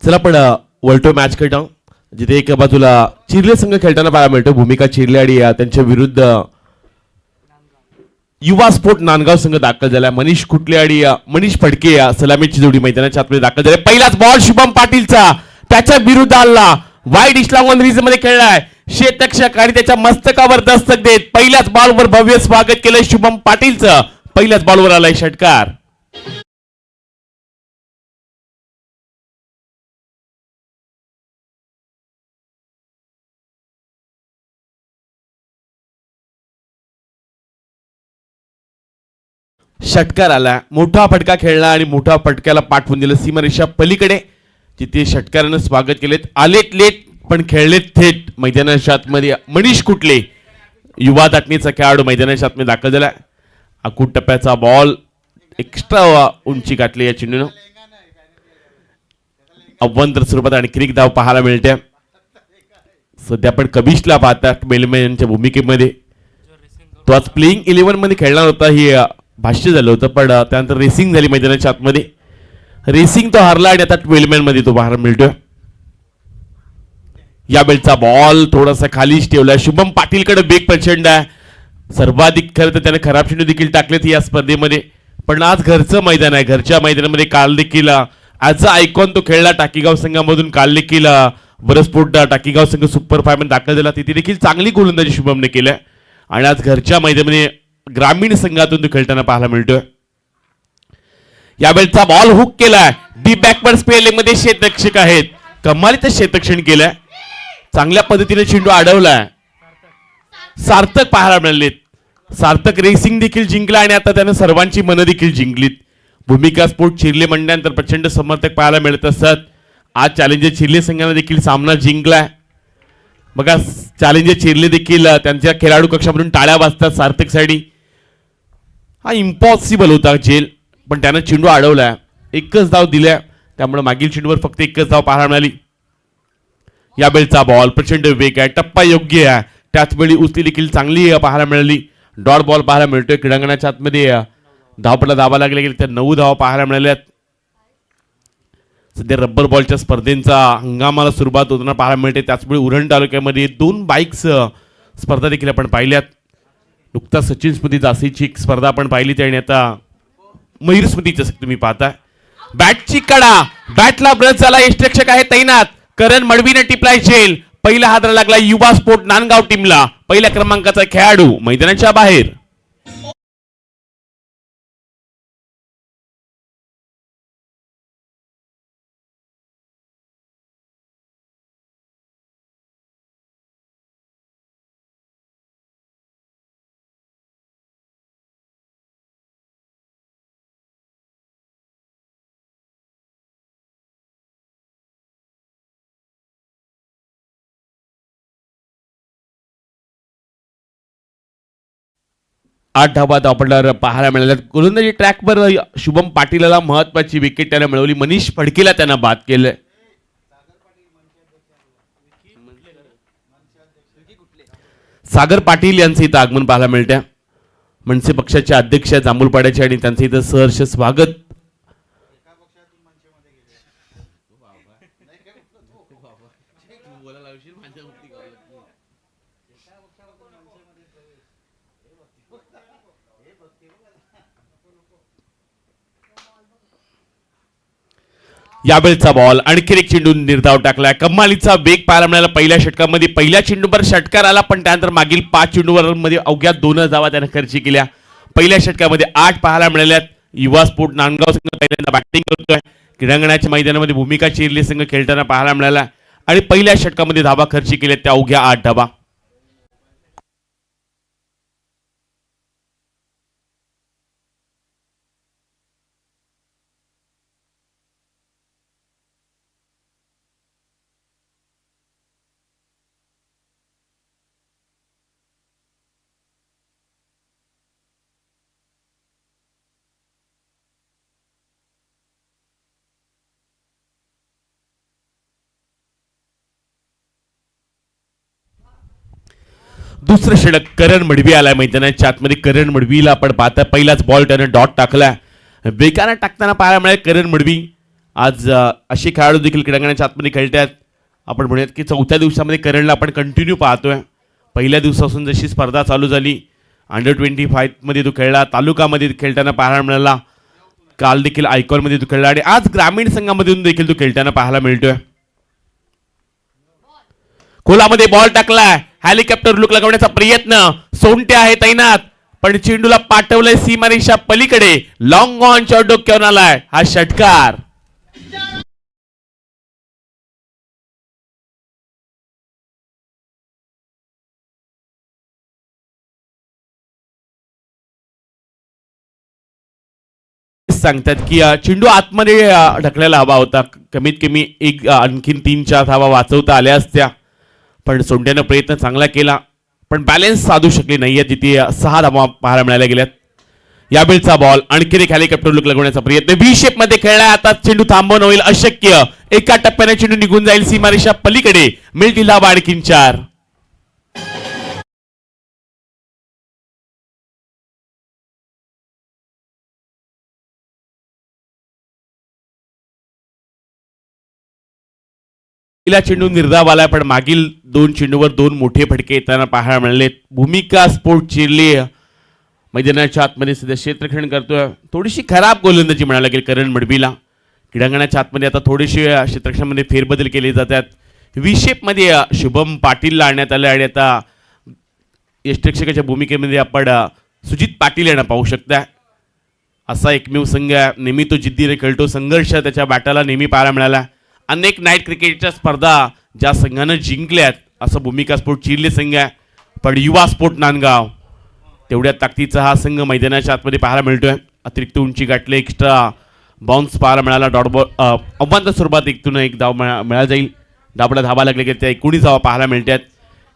चला पण world match खेळतो जिथे एका बाजूला चिरले संघ खेळताना पाहायला मिळतो. भूमिका चिरले आणि त्यांच्या विरुद्ध युवा स्पोर्ट नांदगाव संघ दाखल झाला. मनीष कुटले आणि मनीष फडके या सलामीची जोडी मैदानाच्या आतमध्ये दाखल झाले. पहिलाच बॉल शुभम पाटीलचा त्याच्या विरुद्ध आला. वाईड इस्लाम रीज मध्ये खेळलाय शेतक्षक आणि त्याच्या मस्तकावर दस्तक देत पहिल्याच बॉलवर भव्य स्वागत केलंय शुभम पाटीलचं. पहिल्याच बॉलवर आलाय षटकार. षटकार आला. मोठा फटका खेळला आणि मोठा फटक्याला पाठवून दिलं सीमारेषा पलीकडे तिथे षटकारानं स्वागत केलेत. आलेत लेट पण खेळलेत थेट मैदानाच्या आतमध्ये. मनीष कुटले युवा दाटणीचा खेळाडू मैदानाच्या आतमध्ये दाखल झाला. अकूट टप्प्याचा बॉल एक्स्ट्रा उंची गाठली या चेंडूनं. अव्वंतर स्वरूपात आणखी एक धाव पाहायला मिळते. सध्या आपण कबिशला पाहतात मेलमॅनच्या भूमिकेमध्ये. तो आज प्लेइंग 11 मध्ये खेळणार होता. ही भाष्य झालं होतं पण त्यानंतर रेसिंग झाली मैदानाच्या आतमध्ये. रेसिंग तो हारला आणि आता 12 मध्ये तो पाहायला मिळतोय. या बेलचा बॉल थोडासा खालीच ठेवला. शुभम पाटीलकडे बेग प्रचंड आहे. सर्वाधिक खरं तर त्याने खराब चेंडू देखील टाकलेत या स्पर्धेमध्ये. पण आज घरचं मैदान आहे. घरच्या मैदानामध्ये काल देखील ॲज अ आयकॉन तो खेळला. टाकीगाव संघामधून काल देखील बरसपोर्ट टाकीगाव संघ सुपर 5 मध्ये दाखल झाला. तिथे देखील चांगली गोलंदाजी शुभमने केली आणि आज घरच्या मैदानामध्ये ग्रामीण संघातून तो खेळताना पाहायला मिळतोय. यावेळचा बॉल हुक केलाय. डी बॅकवर्ड स्पेलिंग मध्ये क्षेत्ररक्षक आहेत. कमालीचं क्षेत्ररक्षण केलंय. चांगल्या पद्धतीने चेंडू अडवलाय. सार्थक पाहायला मिळालेत. सार्थक रेसिंग देखील जिंकला आणि आता त्यानं सर्वांची मनं देखील जिंकलीत. भूमिका स्पोर्ट चिरले म्हणल्यानंतर प्रचंड समर्थक पाहायला मिळत असतात. आज चॅलेंजर चिरले संघाने देखील सामना जिंकलाय. बघा चॅलेंजर चिरले देखील त्यांच्या खेळाडू कक्षामधून टाळ्या वाजतात सार्थकसाठी. हा इम्पॉसिबल होता जेल पण त्यानं चेंडू अडवलाय. एकच धाव दिल्या त्यामुळे मागील चेंडूवर फक्त एकच धाव पाहायला मिळाली. या बेलचा बॉल प्रचंड वेग आहे. टप्पा योग्य आहे. त्याच वेळी उचली देखील चांगली पाहायला मिळाली. डॉट बॉल पाहायला मिळतोय. क्रीडांगणाच्या आतमध्ये धावपटला धावा लागल्या गेल्या त्या 9 धावा पाहायला मिळाल्यात. सध्या रब्बर बॉलच्या स्पर्धेचा हंगामाला सुरुवात होताना पाहायला मिळते. त्याचवेळी उरण तालुक्यामध्ये 2 बाईक्स स्पर्धा देखील आपण पाहिल्यात. नुकता सचिन स्मृती जासीची एक स्पर्धा आपण पाहिली त्याने आता मयूर स्मृतीचं तुम्ही पाहताय. बॅटची कडा बॅटला ब्रश झाला. यष्टरक्षक आहे तैनात. करण मडवीने टिपलाय झेल. पहिला हादरा लागला युवा स्पोर्ट नांदगाव टीमला. पहिल्या क्रमांकाचा खेळाडू मैदानाच्या बाहेर. आठ धावा आपल्याला पाहायला मिळाल्या. गोलंदाजी ट्रॅकवर शुभम पाटीलला महत्वाची विकेट त्याने मिळवली. मनीष फडकेला त्यानं बाद केलंय. सागर पाटील यांचं इथं आगमन पाहायला मिळतं. मनसे पक्षाचे अध्यक्ष जांभूळपाड्याचे आणि त्यांचं इथं सहर्ष स्वागत. यावेळचा बॉल आणखी एक चेंडू निर्धाव टाकलाय. कमालीचा वेग पाहायला मिळाला पहिल्या षटकामध्ये. पहिल्या चेंडूवर षटकार आला पण त्यानंतर मागील 5 चेंडूवर अवघ्या 2 धावा त्याने खर्ची केल्या. पहिल्या षटकामध्ये 8 पाहायला मिळाल्यात. युवा स्पोर्ट नांदगाव संघ पहिल्यांदा बॅटिंग करतोय. क्रीडांगणाच्या मैदानामध्ये भूमिका चिरले संघ खेळताना पाहायला मिळाला आणि पहिल्या षटकामध्ये धावा खर्ची केल्या त्या अवघ्या 8 धावा. दुसरं षटक करण मडवी आलाय मैदानाच्या आतमध्ये. करण मडवीला आपण पाहता पहिलाच बॉल त्याने डॉट टाकला. बेकाना टाकताना पाहायला मिळाले करण मडवी आज अशी खेळाडू देखील क्रीडांगणाच्या आतमध्ये खेळतात. आपण म्हणूयात की चौथ्या दिवसामध्ये करणला आपण कंटिन्यू पाहतोय. पहिल्या दिवसापासून जशी स्पर्धा चालू झाली, अंडर-25मध्ये तो खेळला, तालुकामध्ये खेळताना पाहायला मिळाला, काल देखील आयकॉनमध्ये तो खेळला आणि आज ग्रामीण संघामधून देखील तो खेळताना पाहायला मिळतोय. खोलामध्ये बॉल टाकलाय, हेलिकॉप्टर लुक लगवण्याचा प्रयत्न, सोंटे आहे तैनात, पण चेंडूला पाठवलंय सीमारेषा पलीकडे, लॉंग ऑनच्या डोक्यावर आलाय हा षटकार. सांगतात की चेंडू आतमध्ये ढकलायला हवा होता. कमीत कमी एक आणखीन 3-4 धावा वाचवता आल्या असत्या, पण सोंट्यानं प्रयत्न चांगला केला, पण बॅलन्स साधू शकले नाहीये. तिथे 6 धावा पाहायला मिळायला गेल्यात. यावेळचा बॉल आणखीन एक हेलिकॉप्टर लुक लगवण्याचा प्रयत्न, व्ही शेप मध्ये खेळलाय. आता चेंडू थांबवणं होईल अशक्य. एका टप्प्याने चेंडू निघून जाईल सीमारेषा पलीकडे, मिळतील धावा आणखीन 4. चेंडू निर्धाव आलाय, पण मागील 2 चेंडूवर 2 मोठे फटके येताना पाहायला मिळाले. भूमिका स्पोर्ट चिरली मैदानाच्या आतमध्ये सध्या क्षेत्ररक्षण करतोय. थोडीशी खराब गोलंदाजी म्हणायला लागेल करण मडबीला. क्रीडांगणाच्या आतमध्ये आता थोडेसे क्षेत्ररक्षणामध्ये फेरबदल केले जातात. विशेपमध्ये शुभम पाटीलला आणण्यात आलं आणि आता यष्टिरक्षकाच्या भूमिकेमध्ये आपण सुजित पाटील यांना पाहू शकता. असा एकमेव संघ नेहमी तो जिद्दीने खेळतो. संघर्ष त्याच्या बॅटाला नेहमी पाहायला मिळाला. अनेक नाईट क्रिकेटच्या स्पर्धा ज्या संघानं जिंकल्यात असं भूमिका स्पोर्ट चिरले संघ आहे, पण युवा स्पोर्ट नांदगाव तेवढ्या ताकदीचा हा संघ मैदानाच्या आतमध्ये पाहायला मिळतोय. अतिरिक्त उंची गाठले, एक्स्ट्रा बाउन्स पाहायला मिळाला. डॉट बॉल अव्वांतर स्वरूपात एक धाव मिळाला जाईल. डाबडा धावा लागले की त्या 19 धावा पाहायला मिळतात.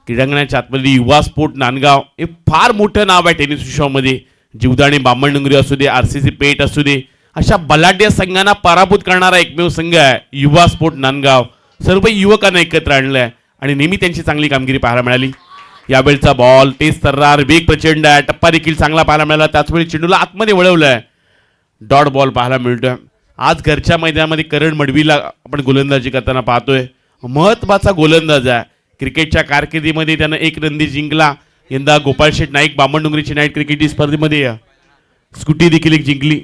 क्रीडांगणाच्या आतमध्ये युवा स्पोर्ट नांदगाव हे फार मोठं नाव आहे टेनिस विश्वामध्ये. जीवदाणी बामणडोंगरी असू दे, RCC पेठ असू दे, अशा बलाढ्य संघांना पराभूत करणारा एकमेव संघ आहे युवा स्पोर्ट नांदगाव. सर्व युवकांना एकत्र आणलंय आणि नेहमी त्यांची चांगली कामगिरी पाहायला मिळाली. यावेळचा बॉल तेज तर्रार, वेग प्रचंड आहे, टप्पा देखील चांगला पाहायला मिळाला. त्याचवेळी चेंडूला आतमध्ये वळवलंय, डॉट बॉल पाहायला मिळतोय. आज घरच्या मैदानामध्ये करण मडवीला आपण गोलंदाजी करताना पाहतोय. महत्वाचा गोलंदाज आहे. क्रिकेटच्या कारकिर्दीमध्ये त्यानं 1 नंदी जिंकला. यंदा गोपाळ शेठ नाईक बामणडोंगरीची नाईट क्रिकेट स्पर्धेमध्ये स्कूटी देखील एक जिंकली.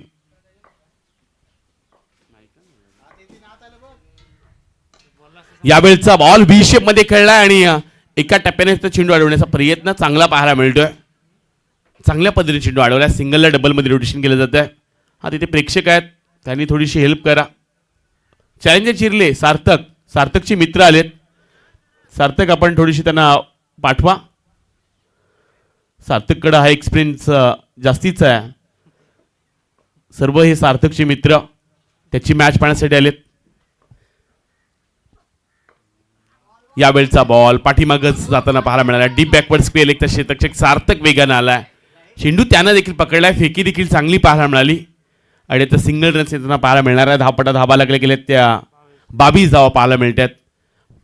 यावेळचा बॉल व्ही शेप मध्ये खेळलाय आणि एका टप्प्याने चेंडू अडवण्याचा प्रयत्न चांगला पाहायला मिळतोय. चांगल्या पद्धतीने चेंडू अडवला. सिंगलला डबलमध्ये रोटेशन केलं जातं. हा तिथे प्रेक्षक आहेत, त्यांनी थोडीशी हेल्प करा. चॅलेंजर चिरले सार्थकचे मित्र आलेत. सार्थक आपण थोडीशी त्यांना पाठवा. सार्थककडे हा एक्सपिरियन्स जास्तीचा आहे. सर्व हे सार्थकचे मित्र त्याची मॅच पाहण्यासाठी आलेत. यावेळचा बॉल पाठीमागच जाताना पाहायला मिळाला. डीप बॅकवर्ड स्क्वेअर एक तर क्षेत्ररक्षक सार्थक वेगानं आलाय. चेंडू त्यानं देखील पकडलाय. फेकी देखील चांगली पाहायला मिळाली आणि आता सिंगल रन्स येताना पाहायला मिळणार आहे. धावपटा धावा लागले गेले त्या 22 धावा पाहायला मिळतात.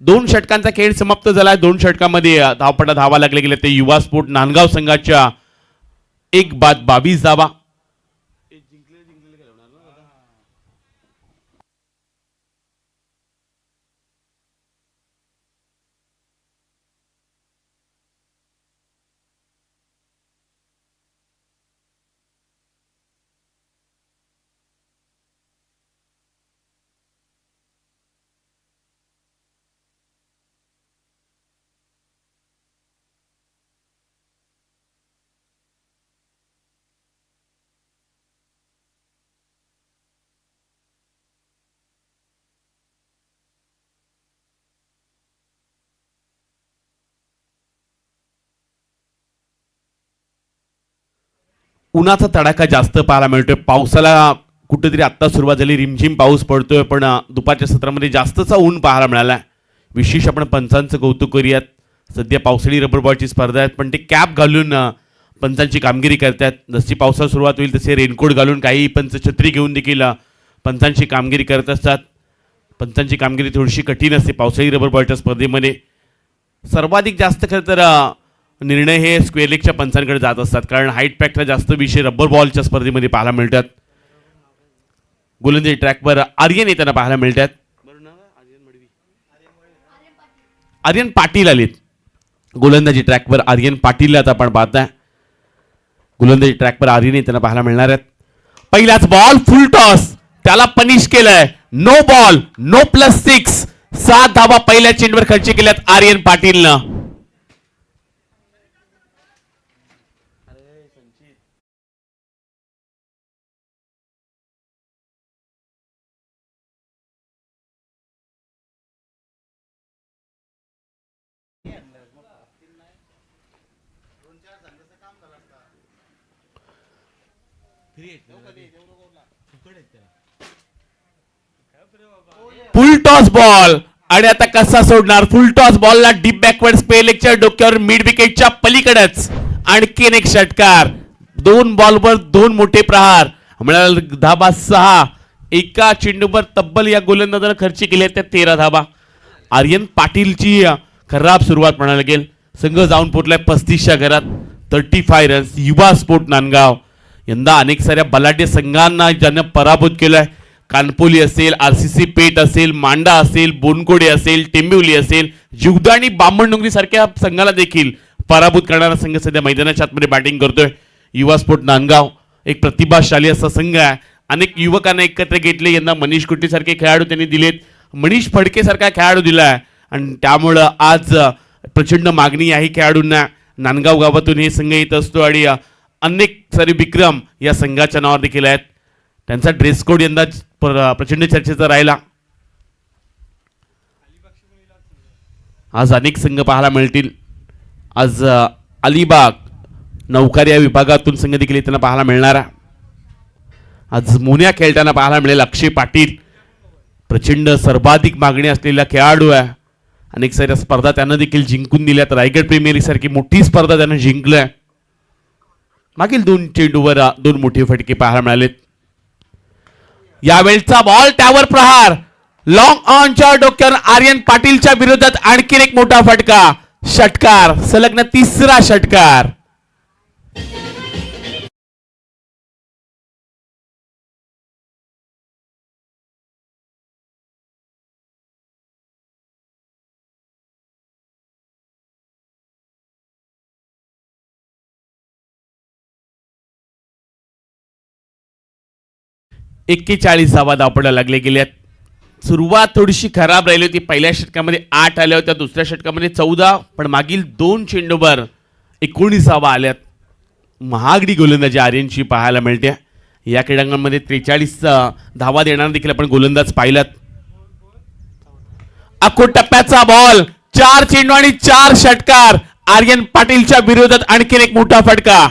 2 षटकांचा खेळ समाप्त झाला. 2 षटकामध्ये धावपटा धावा लागले गेले ते युवा स्पोर्ट नांदगाव संघाच्या 1 बाद 22 धावा. उन्हाचा तडाखा जास्त पाहायला मिळतोय. पावसाला कुठेतरी आत्ता सुरुवात झाली, रिमझिम पाऊस पडतोय, पण दुपारच्या सत्रामध्ये जास्तचा ऊन पाहायला मिळाला. विशेष आपण पंचांचं कौतुक करूयात. सध्या पावसाळी रबर बॉलची स्पर्धा आहेत, पण ते कॅप घालून पंचांची कामगिरी करतात. जशी पावसाला सुरुवात होईल तसे रेनकोट घालून काही पंच छत्री घेऊन देखील पंचांची कामगिरी करत असतात. पंचांची कामगिरी थोडीशी कठीण असते पावसाळी रबर बॉलच्या स्पर्धेमध्ये. सर्वाधिक जास्त खरं तर निर्णय हे स्क्वेअर लेगच्या पंचांकडे जात असतात, कारण हाईट पॅकला जास्त विषय रबर बॉलच्या स्पर्धेमध्ये पाहायला मिळतात. गोलंदाजी ट्रॅकवर आर्यन येताना पाहायला मिळतात. आर्यन पाटील आलेत गोलंदाजी ट्रॅकवर. आर्यन पाटील आता आपण पाहताय गोलंदाजी ट्रॅकवर आर्यन येताना पाहायला मिळणार आहेत. पहिलाच बॉल फुल टॉस, त्याला पनिश केलंय. No ball, no +6. 7 धावा पहिल्या चेंडूवर खर्च केल्यात आर्यन पाटीलनं. फुल टॉस बॉल आणि आता कसा सोडणार. फुल टॉस बॉलला डीप बॅकवर्ड स्पेलेगच्या डोक्यावर मिड विकेटच्या पलीकडेच आणखीन एक षटकार. 2 बॉलवर 2 मोठे प्रहार मिळाला. धाबा 6. एका चेंडूवर तब्बल या गोलंदाजानं खर्च केले त्या 13 धाबा. आर्यन पाटीलची खराब सुरुवात म्हणायला गेल. संघ जाऊन पोहोचलाय 35च्या घरात. 35 रन्स. युवा स्पोर्ट नांदगाव यंदा अनेक साऱ्या बलाढ्य संघांना ज्यानं पराभूत केलाय. कानपोली असेल, RCC पेठ असेल, मांडा असेल, बोनकोडे असेल, टेंबिवली असेल, जीवदानी बामणडोंगरी सारख्या संघाला देखील पराभूत करणारा संघ सध्या मैदानाच्या आतमध्ये बॅटिंग करतोय. युवा स्पोर्ट नांदगाव एक प्रतिभाशाली असा संघ आहे. अनेक युवकांना एकत्र घेतले. यंदा मनीष कुट्टी सारखे खेळाडू त्यांनी दिलेत. मनीष फडके सारखा खेळाडू दिलाय आणि त्यामुळं आज प्रचंड मागणी आहे खेळाडूंना. नांदगाव गावातून हे संघ येत असतो आणि अनेक सारे विक्रम या संघाच्या नावावर देखील आहेत. त्यांचा ड्रेस कोड यंदा प्रचंड चर्चेचा राहिला. आज अनेक संघ पाहायला मिळतील. आज अलिबाग नौकार या विभागातून संघ देखील येताना पाहायला मिळणार. आज मोन्या खेळताना पाहायला मिळेल अक्षय पाटील. प्रचंड सर्वाधिक मागणी असलेला खेळाडू आहे. अनेक साऱ्या स्पर्धा त्यानं देखील जिंकून दिल्यात. रायगड प्रीमियर लीग सारखी मोठी स्पर्धा त्यानं जिंकल्या. मागील 2 चेंडूवर 2 मोठे फटके पाहायला मिळालेत. यावेळचा बॉल त्यावर प्रहार. लॉंग ऑनच्या डोक्यावर आर्यन पाटीलच्या विरोधात आणखीन एक मोठा फटका. षटकार, सलग्न 3रा षटकार. एक्केचाळीस धावा धावपडा लागले गेल्यात. सुरुवात थोडीशी खराब राहिली होती. पहिल्या षटकामध्ये 8 आल्या होत्या, दुसऱ्या षटकामध्ये 14, पण मागील 2 चेंडूवर 19 धावा आल्यात. महागडी गोलंदाजी आर्यनची पाहायला मिळते. या क्रीडांगणामध्ये 43 धावा देणार देखील आपण गोलंदाज पाहिलात. अखो टप्प्याचा बॉल, 4 चेंडू आणि 4 षटकार. आर्यन पाटीलच्या विरोधात आणखीन एक मोठा फटका.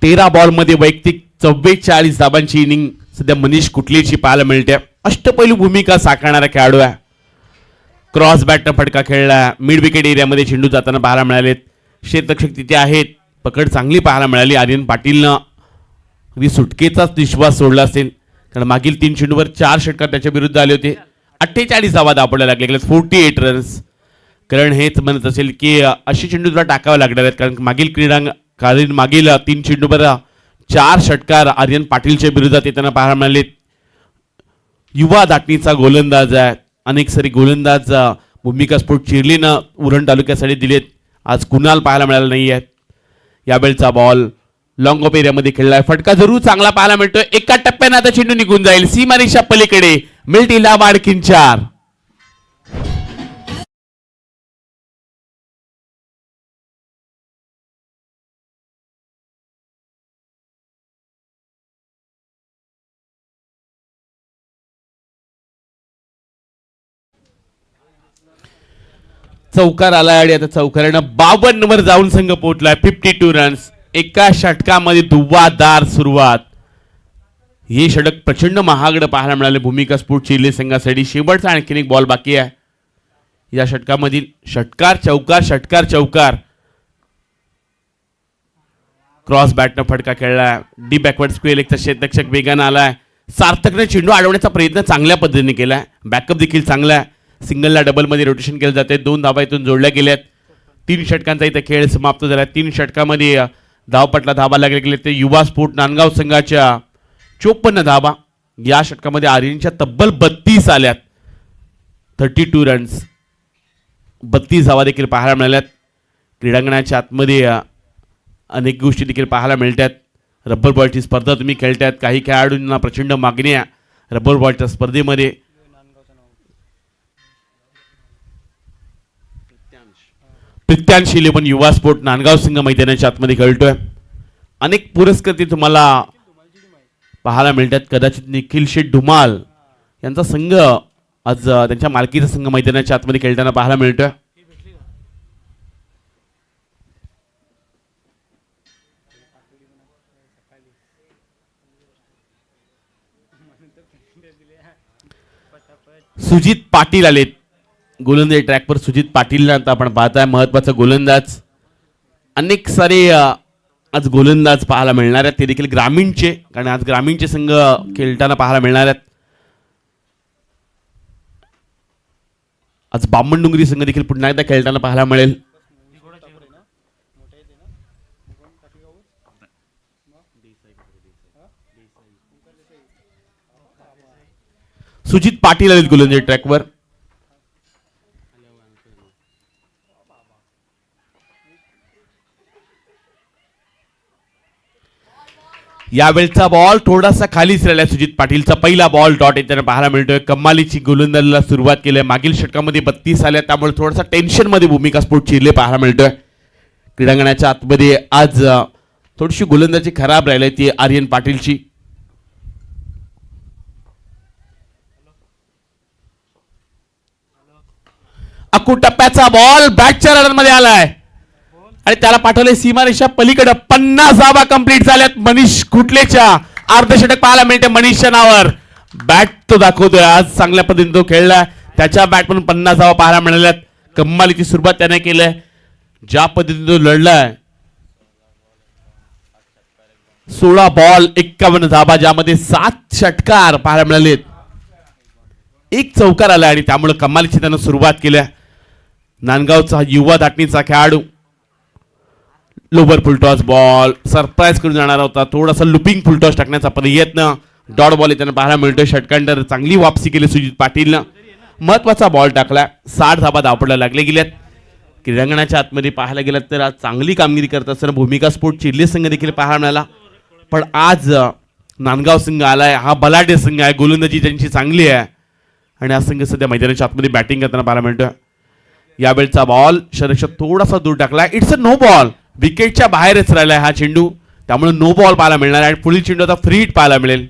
तेरा बॉल मध्ये वैयक्तिक 44 धाबांची इनिंग सध्या मनीष कुटलेची पाहायला मिळते. अष्टपैलू भूमिका साकारणारा खेळाडू आहे. क्रॉस बॅटनं फटका खेळला. मिड विकेट एरियामध्ये चेंडू जाताना पाहायला मिळालेत. क्षेत्ररक्षक तिथे आहेत. पकड चांगली पाहायला मिळाली. आर्यन पाटीलनं अगदी सुटकेचाच निश्वास सोडला असेल, कारण मागील 3 चेंडूवर 4 षटकार त्याच्या विरुद्ध आले होते. 48 धावा धावपडायला लागले. 48 रन्स. कारण हेच म्हणत असेल की अशी चेंडू तुला टाकावे लागणार आहेत, कारण मागील 3 चेंडूवर 4 षटकार आर्यन पाटीलच्या विरोधात येताना पाहायला मिळाले. युवा दाटणीचा गोलंदाज आहे. अनेक सारी गोलंदाज भूमिका स्फोट चिरलीनं उरण तालुक्यासाठी दिलेत. आज कुणाल पाहायला मिळाला नाही आहे. यावेळचा बॉल लॉंग ऑफ एरियामध्ये खेळलाय. फटका जरूर चांगला पाहायला मिळतोय. एका टप्प्याने आता चेंडू निघून जाईल. सीमारेषा पलीकडे मिळतील धावा आणखीन 4. चौकार आलाय आणि आता चौकारानं 52 वर जाऊन संघ पोहोचलाय. 52 रन्स. एका षटकामध्ये धुव्वाधार सुरुवात. हे षटक प्रचंड महागडं पाहायला मिळाले भूमिका स्फोट चिरले संघासाठी. शेवटचा आणखीन एक बॉल बाकी आहे. या षटकामधील षटकार चौकार षटकार चौकार. क्रॉस बॅटनं फटका खेळलाय. डी बॅकवर्ड स्क्वेअर लेगचा क्षेत्ररक्षक वेगानं आलाय. सार्थकने चेंडू अडवण्याचा प्रयत्न चांगल्या पद्धतीने केलाय. बॅकअप देखील चांगला आहे. सिंगलला डबलमध्ये रोटेशन केलं जाते. 2 धाबा इथून जोडल्या गेल्यात. 3 षटकांचा इथे खेळ समाप्त झाला. 3 षटकामध्ये धावपटला धाबा लागले गेले ते युवा स्पोर्ट नांदगाव संघाच्या 54 धाबा. या षटकामध्ये आर्यनच्या तब्बल 32 आल्यात. 32 रन्स 32 धावा देखील पाहायला मिळाल्यात. क्रीडांगणाच्या आतमध्ये अनेक गोष्टी देखील पाहायला मिळतात. रबर बॉलची स्पर्धा तुम्ही खेळतात. काही खेळाडूंना प्रचंड मागणी आहे रबर बॉलच्या स्पर्धेमध्ये. प्रित्यांश 11 युवा स्पोर्ट नांदगाव संघ मैदानाच्या आतमध्ये खेळतोय. अनेक पुरस्कार ते तुम्हाला पाहायला मिळतात. कदाचित निखिल शेठ धुमाल यांचा संघ आज त्यांच्या मालकीचा संघ मैदानाच्या आतमध्ये खेळताना पाहायला मिळतोय. सुजित पाटील आलेत गोलंदाजी ट्रॅकवर. सुजित पाटील आता आपण पाहताय महत्वाचा गोलंदाज. अनेक सारे आज गोलंदाज पाहायला मिळणार आहेत. ते देखील ग्रामीणचे, कारण आज ग्रामीणचे संघ खेळताना पाहायला मिळणार आहेत. आज बामणडुंगरी संघ देखील पुन्हा एकदा खेळताना पाहायला मिळेल. सुजित पाटील आलेत गोलंदाजी ट्रॅकवर. यावेळचा बॉल थोडासा खालीच राहिला. सुजित पाटीलचा पहिला बॉल डॉट येताना पाहायला मिळतोय. कमालीची गोलंदाजीला सुरुवात केली आहे. मागील षटकामध्ये 32 आल्या, त्यामुळे थोडासा टेन्शन मध्ये भूमिका स्पोर्ट चिरले पाहायला मिळतोय. क्रीडांगणाच्या आतमध्ये आज थोडीशी गोलंदाजी खराब राहिली ती आर्यन पाटीलची. टप्प्याचा बॉल बॅटच्या रनमध्ये आलाय आणि त्याला पाठवले सीमारेषा पलीकडे. 50 धावा कंप्लीट झाल्यात मनीष कुटलेच्या. अर्धशतक पाहायला मिळते मनीषच्या नावावर. बॅट तो दाखवतोय आज चांगल्या पद्धतीने तो खेळलाय. त्याच्या बॅट म्हणून 50 धावा पाहायला मिळाल्यात. कमालीची सुरुवात त्याने केली. ज्या पद्धतीने तो लढलाय. 16 बॉल 51 धावा, ज्यामध्ये 7 षटकार पाहायला मिळालेत. 1 चौकार आला आणि त्यामुळे कमालीची त्यानं सुरुवात केली. नांदगावचा युवा धाटणीचा खेळाडू. लोवर फुलटॉस बॉल सरप्राईज करून जाणार होता. थोडासा लुपिंग फुलटॉस टाकण्याचा प्रयत्न. डॉट बॉल त्यांना पाहायला मिळतोय. षटकांतर चांगली वापसी केली सुजित पाटीलनं. महत्वाचा बॉल टाकला. 60 धाबा धावपडला लागले गेल्यात. क्रीडांगणाच्या आतमध्ये पाहायला गेलात तर आज चांगली कामगिरी करत असताना भूमिका स्पोर्ट चिरले संघ देखील पाहायला मिळाला. पण आज नांदगाव संघ आलाय. हा बलाढ्य संघ आहे. गोलंदाजी त्यांची चांगली आहे आणि हा संघ सध्या मैदानाच्या आतमध्ये बॅटिंग करताना पाहायला मिळतोय. यावेळचा बॉल शरक्षक थोडासा दूर टाकला. It's a no ball. विकेटच्या बाहेरच राहिलाय हा चेंडू, त्यामुळे नो बॉल पाहायला मिळणार आहे आणि पुढील चेंडू आता फ्री हिट पाहायला मिळेल.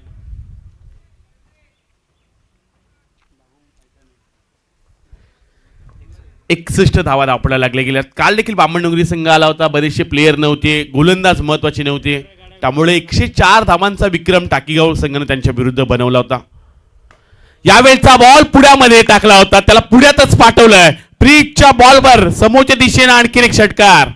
एकसष्ट धावा धावपडायला लागले गेल्यात. काल देखील बामणडोंगरी संघ आला होता. बरेचसे प्लेयर नव्हते, गोलंदाज महत्वाचे नव्हते, त्यामुळे 104 धावांचा विक्रम टाकीगाव संघाने त्यांच्या विरुद्ध बनवला होता. यावेळचा बॉल पुढ्यामध्ये टाकला होता. त्याला पुढ्यातच पाठवलंय. फ्रीच्या बॉलवर समोरच्या दिशेने आणखी एक षटकार.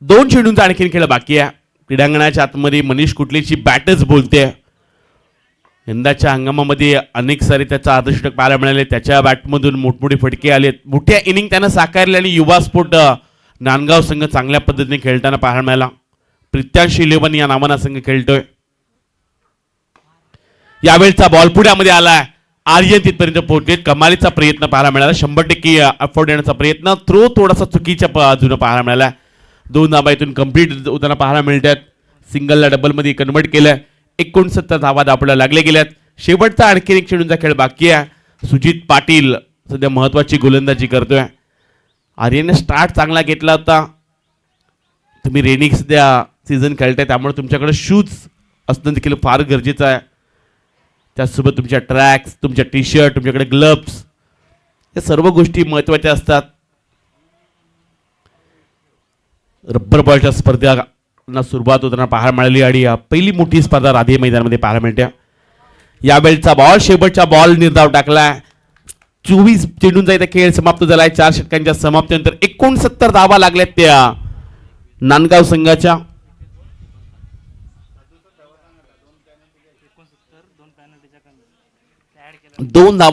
दोन चेंडूंचा आणखीन खेळ बाकी आहे. क्रीडांगणाच्या आतमध्ये मनीष कुटलेची बॅटच बोलते. यंदाच्या हंगामामध्ये अनेक सारे त्याचा अर्धशतक पाहायला मिळाले. त्याच्या बॅटमधून मोठमोठे फटके आलेत. मोठ्या इनिंग त्यानं साकारले आणि युवा स्पोर्ट नांदगाव संघ चांगल्या पद्धतीने खेळताना पाहायला मिळाला. प्रित्यांश 11 या नावाना संघ खेळतोय. यावेळचा बॉल पुढ्यामध्ये आलाय. आर्यन तिथपर्यंत पोहोचले. कमालीचा प्रयत्न पाहायला मिळाला. 100% अफोर्ड देण्याचा प्रयत्न. थ्रो थोडासा चुकीच्या बाजूने पाहायला मिळाला. 2 धाबा इथून कंप्लीट होताना पाहायला मिळतात. सिंगलला डबलमध्ये कन्वर्ट केलं. 69 धावा धावपडायला लागले गेल्यात. शेवटचा आणखी एक चेंडूंचा खेळ बाकी आहे. सुजित पाटील सध्या महत्वाची गोलंदाजी करतोय. आर्यनने स्टार्ट चांगला घेतला होता. तुम्ही रेनी सध्या सीझन खेळताय, त्यामुळे तुमच्याकडे शूज असणं देखील फार गरजेचं आहे. त्याचसोबत तुमच्या ट्रॅक्स, तुमच्या टी शर्ट, तुमच्याकडे ग्लव्स, या सर्व गोष्टी महत्त्वाच्या असतात. रब्बर बॉलच्या स्पर्धेला सुरुवात होताना पाहायला मिळाली आणि पहिली मोठी स्पर्धा राधे मैदानामध्ये पाहायला मिळते. यावेळचा बॉल शेवटचा बॉल निर्धाव टाकलाय. 24 चेंडूंचा इथे खेळ समाप्त झालाय. 4 षटकांच्या समाप्तीनंतर 69 धावा लागल्यात त्या नांदगाव संघाच्या. 2 धावा